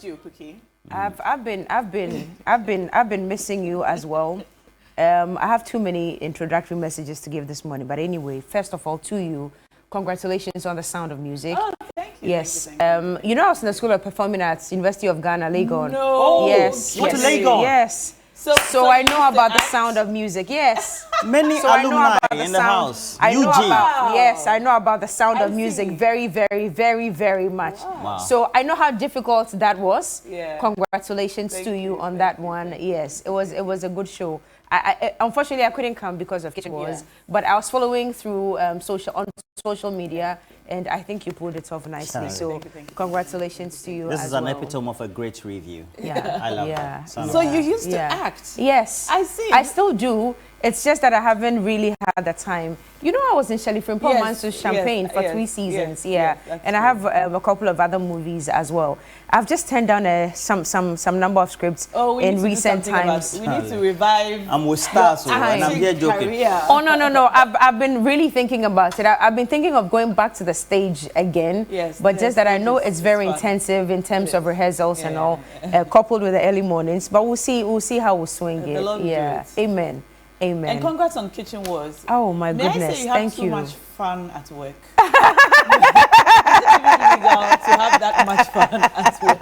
you, Cookie? I've been missing you as well. I have too many introductory messages to give this morning, but anyway, first of all, to you, congratulations on the Sound of Music. Oh, thank you. Yes. Thank you. You know, I was in the School of Performing Arts, University of Ghana, Legon. No. Oh, yes. Went to Yes. Legon. Yes. So I know about the Sound of Music. Yes. Many So I know alumni about the in the sound. house. I know UG. about, yes, I know about the Sound of I Music see. very, very, very, very much. Wow. So I know how difficult that was. Yeah. Congratulations Thank to you you, on thank that you, one. thank Yes, it was a good show. Unfortunately, I couldn't come because of Kitchen Wars, but I was following through on social media, and I think you pulled it off nicely. Thank you, So thank you. congratulations to you. This as is an well. epitome of a great review. Yeah, I love yeah. that. Sound So of you that. used to act? Yes. I see. I still do. It's just that I haven't really had the time. You know, I was in Shelley Frimpong Yes, Mansour's Champagne yes, for yes, 3 seasons. yes, Yeah. yes, that's And I have a couple of other movies as well. I've just turned down some number of scripts Oh, we in need to do recent something about- times. We need to revive. I'm with stars, your and I'm here acting joking. career. Oh, no. I've been really thinking about it. I've been thinking of going back to the stage again. Yes, But yes, just that I it know is- it's very it's fun. intensive in terms of rehearsals and Yeah, all, coupled with the early mornings. But we'll see how we swing The it. Lord will do Yeah. it. Amen. Amen. And congrats on Kitchen Wars. Oh my May goodness! I say you have Thank too you. much fun at work? Is it even legal to have that much fun at work?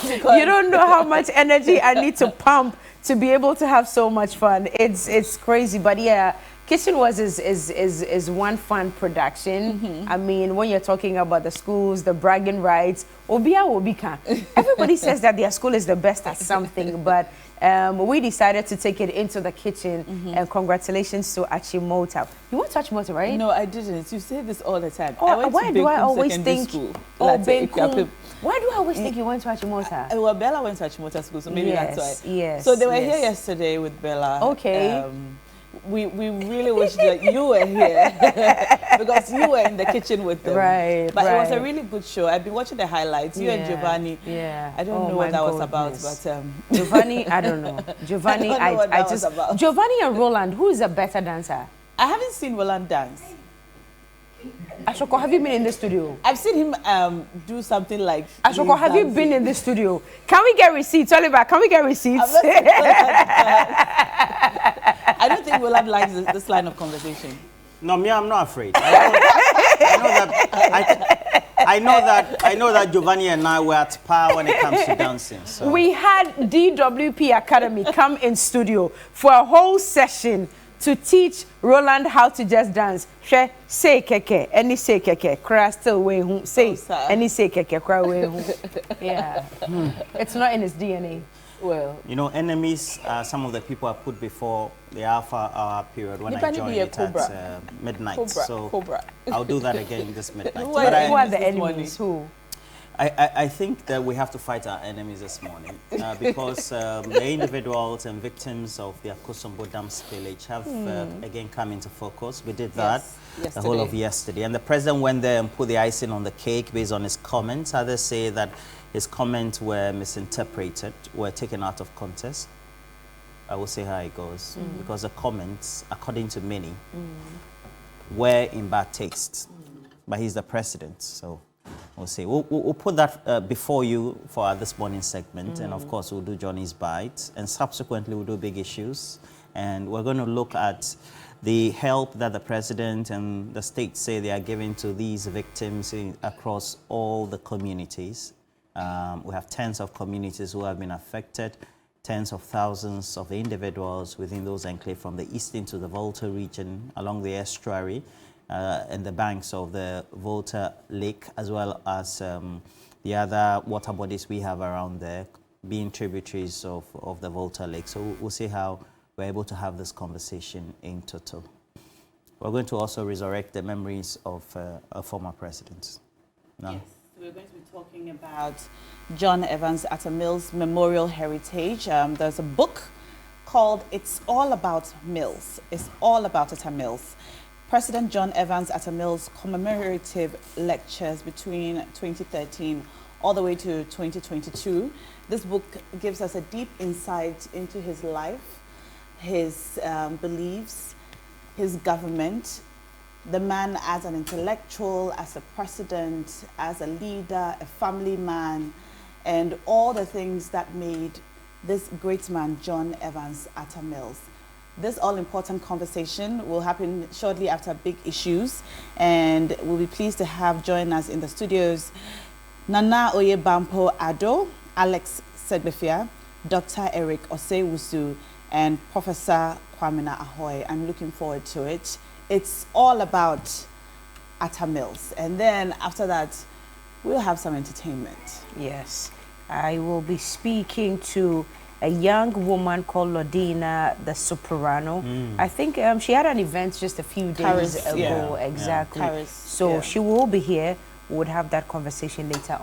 Because You don't know how much energy I need to pump to be able to have so much fun. It's crazy, but yeah. Kitchen Wars is one fun production. I mean, when you're talking about the schools, the bragging rights, Obia Obika. Everybody says that their school is the best at something, but we decided to take it into the kitchen. And congratulations to Achimota. You want to Achimota, right? no, I didn't. You say this all the time. Oh, I went why to do I Bekum always Secondary think? School, Oh, Latte, Bekum. Ikuape. Why do I always think you went to Achimota? Well, Bella went to Achimota School, so maybe Yes, that's why. yes, So they were yes. here yesterday with Bella. Okay. We really wish that you were here because you were in the kitchen with them. Right, But it was a right. really good show. I've been watching the highlights. You and Giovanni. Yeah. I don't Oh, know my what that was about, goodness. but Giovanni, I don't know. Giovanni, I don't know what I that was just about. Giovanni and Roland, who is a better dancer? I haven't seen Roland dance. Ashoko, have you been in the studio? I've seen him do something like. Ashoko, have you been in the studio? Can we get receipts, Oliver? Can we get receipts? I've not seen Roland dance. I don't think Roland likes this line of conversation. No, me, I'm not afraid. I know that Giovanni and I were at par when it comes to dancing. So. We had DWP Academy come in studio for a whole session to teach Roland how to just dance. She say keke, any say keke, cry still way home. Say sir. any say keke, cry way home. Yeah, it's not in his DNA. Well, You know, enemies are some of the people I put before the alpha hour period when I Nipani joined be a it cobra. at midnight. Cobra, So Cobra. I'll do that again this midnight. Who But are Who are the This morning. enemies? Who? I think that we have to fight our enemies this morning because the individuals and victims of the Akosombo Dam spillage have again come into focus. We did that Yes, the whole of yesterday. yesterday. And the president went there and put the icing on the cake based on his comments. Others say that his comments were misinterpreted, were taken out of context. I will say how it goes because the comments, according to many, were in bad taste. But he's the president, so we'll see. We'll put that before you for our this morning segment, and of course we'll do Johnny's Bite, and subsequently we'll do big issues, and we're going to look at the help that the president and the state say they are giving to these victims across all the communities. We have tens of communities who have been affected, tens of thousands of individuals within those enclaves from the eastern to the Volta region, along the estuary, and the banks of the Volta Lake, as well as the other water bodies we have around there, being tributaries of the Volta Lake. So we'll see how we're able to have this conversation in total. We're going to also resurrect the memories of former presidents. No? Yes, we're going to be talking about John Evans Atta Mills Memorial Heritage. There's a book called It's All About Mills. It's all about Atta Mills. President John Evans Atta Mills commemorative lectures between 2013 all the way to 2022. This book gives us a deep insight into his life, his beliefs, his government, the man as an intellectual, as a president, as a leader, a family man, and all the things that made this great man, John Evans Atta Mills. This all-important conversation will happen shortly after Big Issues, and we'll be pleased to have join us in the studios Nana Akufo-Addo, Alex Segbefia, Dr. Eric Osei-Wusu, and Professor Kwamina Ahoy. I'm looking forward to it. It's all about Atta Mills, and then after that, we'll have some entertainment. Yes, I will be speaking to a young woman called Lodina, the soprano. I think she had an event just a few days ago. Exactly. So she will be here. We would have that conversation later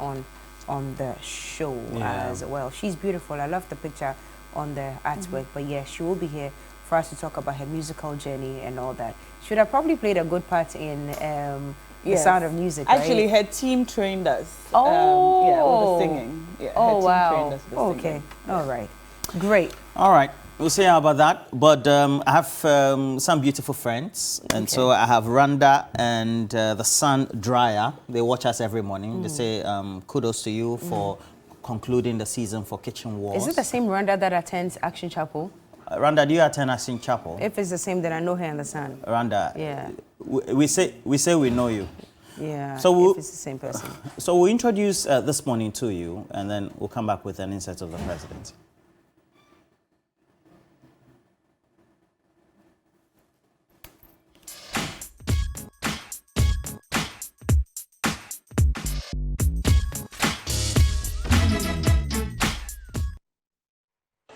on the show as well. She's beautiful. I love the picture on the artwork. But yeah, she will be here for us to talk about her musical journey and all that. She would have probably played a good part in The Sound of Music, right? Actually, her team trained us. Oh. Yeah, with the singing. Yeah, oh, her team wow. trained us with the Okay. singing. All right. Great. All right. We'll see how about that. But I have some beautiful friends. And so I have Randa and the Sun Dryer. They watch us every morning. They say kudos to you for concluding the season for Kitchen Wars. Is it the same Randa that attends Action Chapel? Randa, do you attend Action Chapel? If it's the same, then I know her and the Sun. Randa, Yeah. we say we know you. Yeah, So if it's the same person. So we'll introduce this morning to you, and then we'll come back with an insight of the president.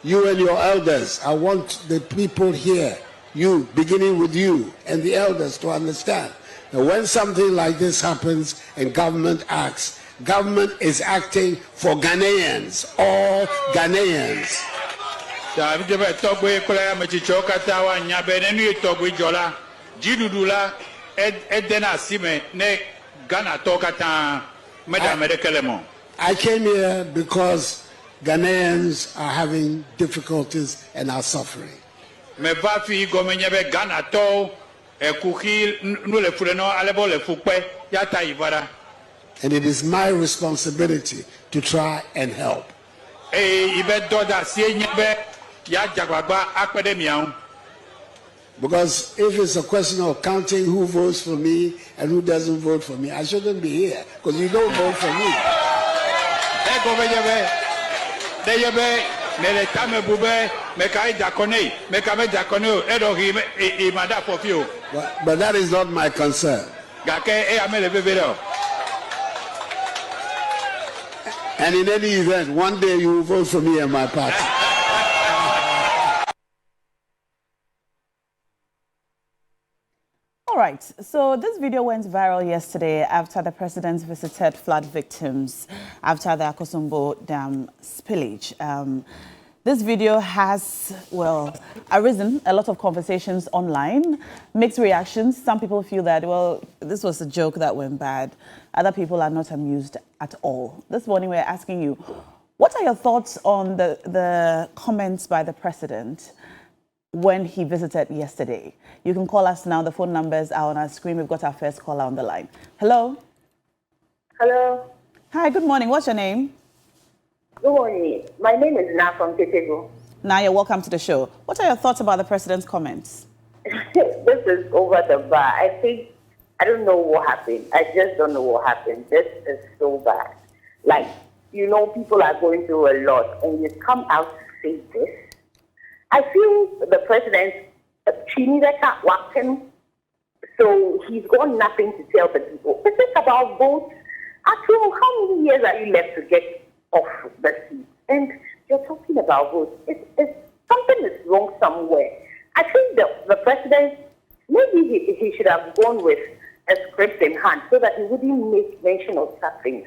You and your elders, I want the people here, you, beginning with you and the elders, to understand that when something like this happens and government acts, government is acting for Ghanaians, all Ghanaians. I came here because Ghanaians are having difficulties and are suffering. And it is my responsibility to try and help. Because if it's a question of counting who votes for me and who doesn't vote for me, I shouldn't be here, because you don't vote for me. But that is not my concern. And in any event, one day you will vote for me and my party. All right, so this video went viral yesterday after the president visited flood victims after the Akosombo Dam spillage. This video has, well, arisen a lot of conversations online, mixed reactions. Some people feel that, well, this was a joke that went bad. Other people are not amused at all. This morning we're asking you, what are your thoughts on the comments by the president when he visited yesterday? You can call us now. The phone numbers are on our screen. We've got our first caller on the line. Hello? Hello. Hi, good morning. What's your name? Good morning. My name is Na from Tetego. Naya, welcome to the show. What are your thoughts about the president's comments? This is over the bar. I don't know what happened. I just don't know what happened. This is so bad. Like, people are going through a lot, and you come out to say this. I feel the president, so he's got nothing to tell the people. Let's think about votes. After all, how many years are you left to get off the seat? And you're talking about votes. Something is wrong somewhere. I think the president, maybe he should have gone with a script in hand so that he wouldn't make mention of such things.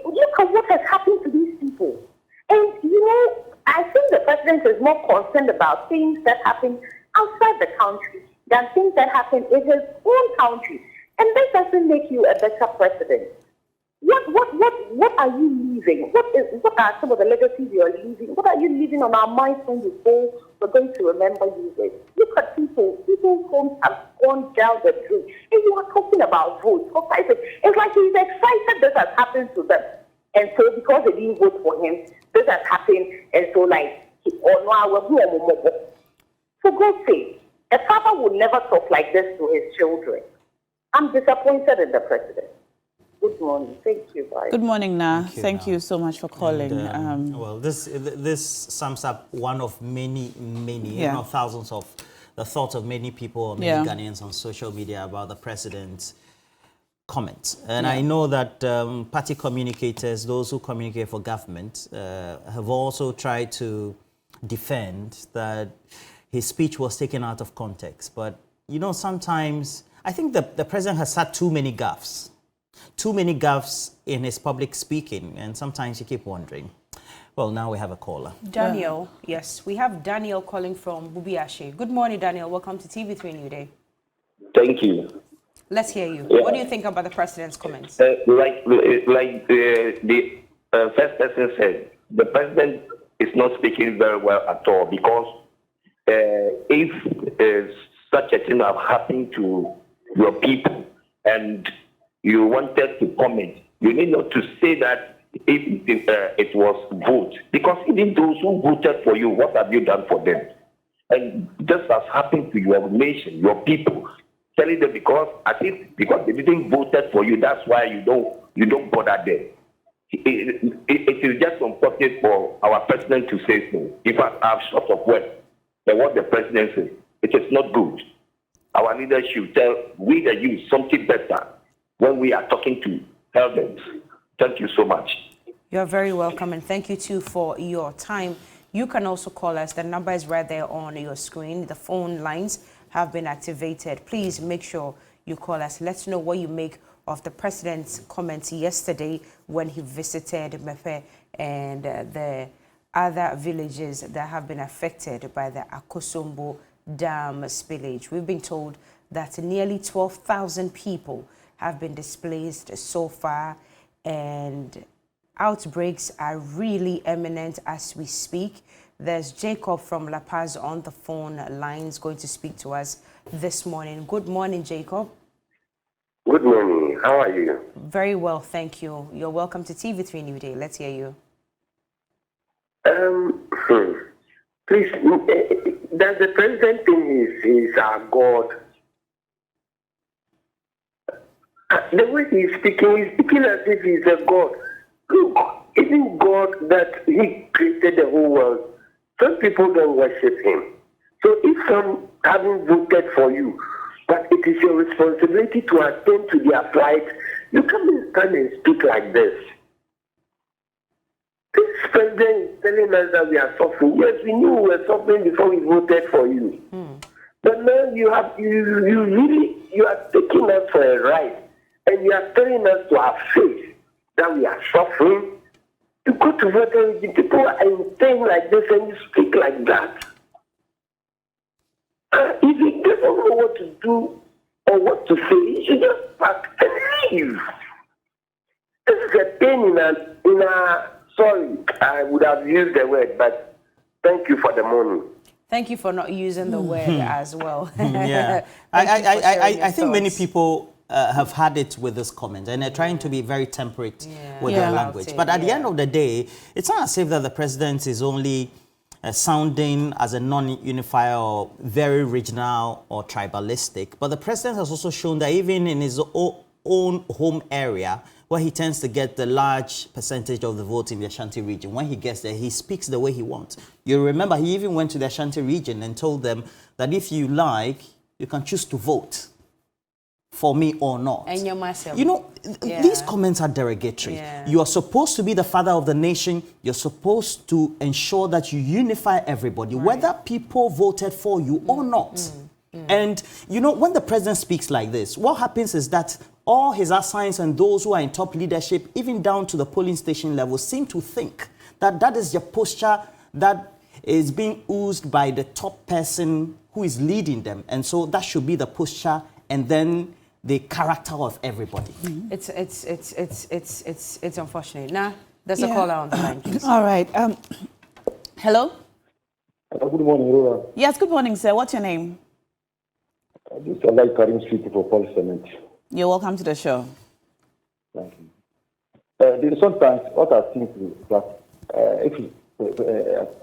Look at what has happened to these people. And, I think the president is more concerned about things that happen outside the country than things that happen in his own country. And that doesn't make you a better president. What are you leaving? What are some of the legacies you are leaving? What are you leaving on our minds when you go? We're going to remember you with. Look at people's homes have gone down the drain. And you are talking about votes. It's like he's excited this has happened to them. And so because they didn't vote for him, this has happened. And so for God's sake, a father would never talk like this to his children. I'm disappointed in the president. Good morning. Thank you. Bye. Good morning, Na. Thank you so much for calling. And, well, this sums up one of many, thousands of the thoughts of many people, many Ghanaians on social media about the president's comments. And I know that party communicators, those who communicate for government, have also tried to defend that his speech was taken out of context. But, you know, sometimes I think the president has had too many gaffes in his public speaking, and sometimes you keep wondering. Well, now we have a caller. Daniel, yes, we have Daniel calling from Bubiashe. Good morning, Daniel. Welcome to TV3Newday. Thank you. Let's hear you. Yeah. What do you think about the president's comments? Like the first person said, the president is not speaking very well at all, because if such a thing have happened to your people and you wanted to comment, you need not to say that if it was vote, because even those who voted for you, what have you done for them? And this has happened to your nation, your people, telling them because they didn't voted for you, that's why you don't bother them. It is just unfortunate for our president to say so. In fact, I'm short of words than what the president said. It is not good. Our leaders should tell we the youth something better when we are talking to elders. Thank you so much. You're very welcome, and thank you too for your time. You can also call us. The number is right there on your screen. The phone lines have been activated. Please make sure you call us. Let's know what you make of the president's comments yesterday when he visited Mepe and the other villages that have been affected by the Akosombo Dam spillage. We've been told that nearly 12,000 people have been displaced so far, and outbreaks are really imminent as we speak. There's Jacob from La Paz on the phone lines going to speak to us this morning. Good morning, Jacob. Good morning. How are you? Very well, thank you. You're welcome to TV3Newday. Let's hear you. Please, does the president think he's our God? The way he's speaking as if he's a God. Look, even God that he created the whole world, some people don't worship him. So if some haven't voted for you, but it is your responsibility to attend to their plight, you come and speak like this. This president is telling us that we are suffering. Yes, we knew we were suffering before we voted for you. But now you are taking us for a ride, and you are telling us to our face that we are suffering. You go to vote, and the people are saying like this, and you speak like that. If you don't know what to do or what to say, you should just pack and leave. This is a pain in a sorry, I would have used the word, but thank you for the morning. Thank you for not using the word as well. Yeah, I think many people have had it with this comment, and they're trying to be very temperate with their language. But at the end of the day, it's not as if that the president is only sounding as a non-unifier or very regional or tribalistic, but the president has also shown that even in his own home area, where he tends to get the large percentage of the vote in the Ashanti region, when he gets there, he speaks the way he wants. You remember, he even went to the Ashanti region and told them that if you like, you can choose to vote for me or not. And you're myself. You know, these comments are derogatory. Yeah. You are supposed to be the father of the nation. You're supposed to ensure that you unify everybody, whether people voted for you or not. And, you know, when the president speaks like this, what happens is that all his assigns and those who are in top leadership, even down to the polling station level, seem to think that that is your posture that is being oozed by the top person who is leading them. And so that should be the posture and then the character of everybody. It's unfortunate. Now, there's a caller on the line, please. All right. Hello? Good morning, Aurora. Yes, good morning, sir. What's your name? This is Alai Karim speaking for Paul Cement. You're welcome to the show. Thank you. Sometimes what I think is that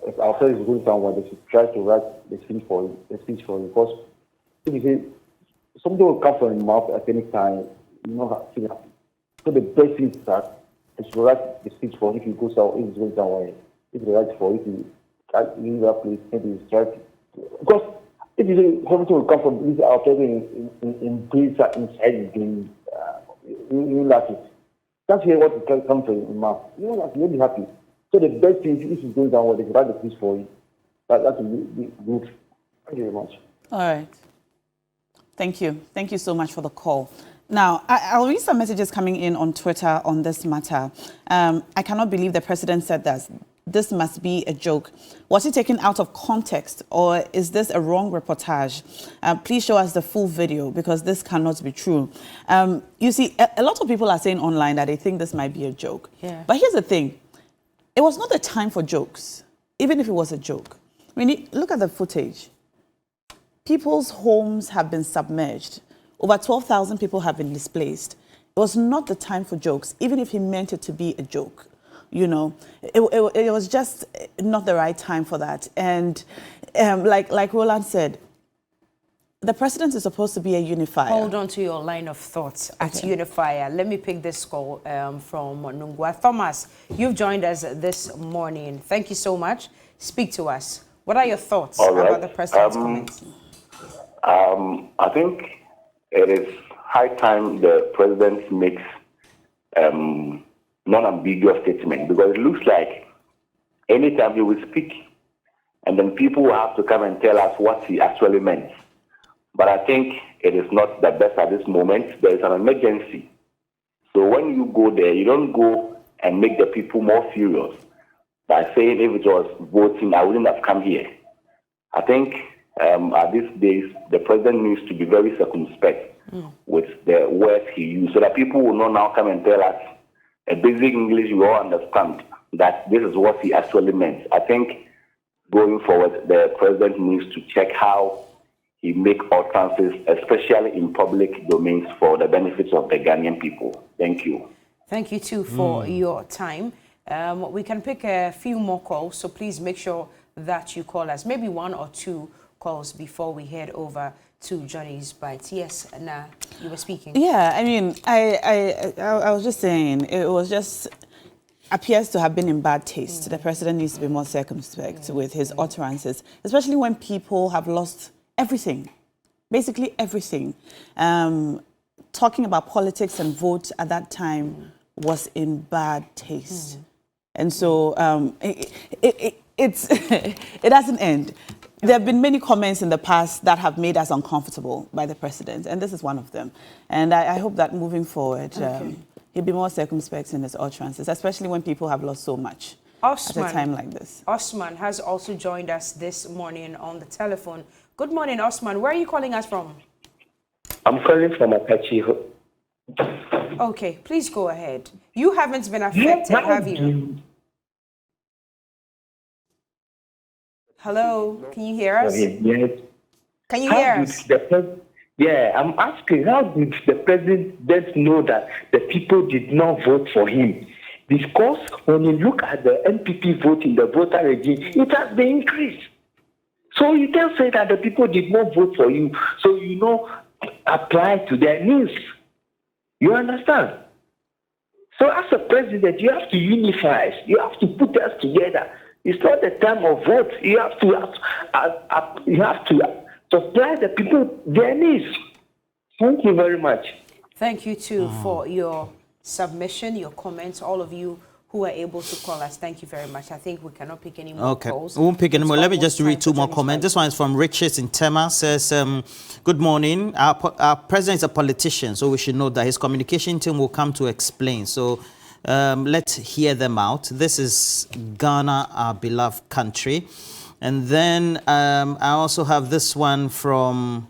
if our president is going somewhere, they should try to write the speech for him, because if you say something will come from his mouth at any time, you know how things happen. So the best thing is that they should write the speech for him if he goes out, if he's going somewhere. If they write for, if he can't leave that place, maybe he's trying to, because if you say something will come from our president in place inside his game, you like it. Can't hear what comes from his mouth. You know, you'll be happy. So the best thing is if he's going somewhere, they should write the speech for him. That would be good. Thank you very much. All right. Thank you. Thank you so much for the call. Now, I'll read some messages coming in on Twitter on this matter. I cannot believe the president said that. This must be a joke. Was it taken out of context, or is this a wrong reportage? Please show us the full video, because this cannot be true. You see, a lot of people are saying online that they think this might be a joke. Yeah. But here's the thing. It was not the time for jokes, even if it was a joke. I mean, look at the footage. People's homes have been submerged. Over 12,000 people have been displaced. It was not the time for jokes, even if he meant it to be a joke. You know, it was just not the right time for that. And like Roland said, the president is supposed to be a unifier. Hold on to your line of thoughts at unifier. Let me pick this call from Nungwa. Thomas, you've joined us this morning. Thank you so much. Speak to us. What are your thoughts about the president's comments? I think it is high time the president makes non-ambiguous statement, because it looks like anytime he will speak, and then people will have to come and tell us what he actually meant. But I think it is not the best at this moment. There is an emergency. So when you go there, you don't go and make the people more furious by saying, if it was voting, I wouldn't have come here. I think at these days, the president needs to be very circumspect with the words he uses, so that people will not now come and tell us a basic English, we all understand that this is what he actually meant. I think going forward, the president needs to check how he make utterances, especially in public domains, for the benefits of the Ghanaian people. Thank you. Thank you too for your time. We can pick a few more calls, so please make sure that you call us. Maybe one or two calls before we head over to Johnny's Bites. Yes, Anna, you were speaking. Yeah, I mean, I was just saying, it was just appears to have been in bad taste. The president needs to be more circumspect with his utterances, especially when people have lost everything, basically everything. Talking about politics and votes at that time was in bad taste. And so it doesn't end. There have been many comments in the past that have made us uncomfortable by the president, and this is one of them. And I hope that moving forward, he'll be more circumspect in his utterances, especially when people have lost so much at a time like this. Osman has also joined us this morning on the telephone. Good morning, Osman. Where are you calling us from? I'm calling from Apache. Okay, please go ahead. You haven't been affected, have you? Hello, can you hear us? Yes. Can you hear us? Yeah, I'm asking, how did the president know that the people did not vote for him? Because when you look at the NPP vote in the voter regime, it has been increased. So you can say that the people did not vote for you, so you know, apply to their needs. You understand? So as a president, you have to unify us. You have to put us together. It's not the time of vote. You have to supply the people their needs. Thank you very much. Thank you too for your submission, your comments, all of you who are able to call us. Thank you very much. I think we cannot pick any more calls. We won't pick any more. Let me just read two more comments. This one is from Richards in Tema. Says, good morning. Our president is a politician, so we should know that his communication team will come to explain. So let's hear them out. This is Ghana, our beloved country. And then I also have this one from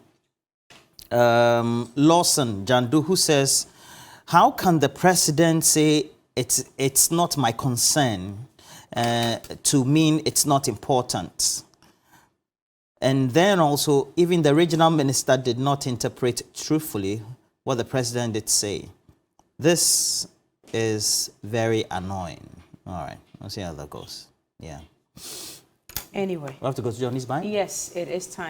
Lawson Jandu, who says, how can the president say it's not my concern to mean it's not important? And then also, even the regional minister did not interpret truthfully what the president did say. This is very annoying. All right, we'll see how that goes. Yeah. Anyway. We have to go to Johnny's bike? Yes, it is time.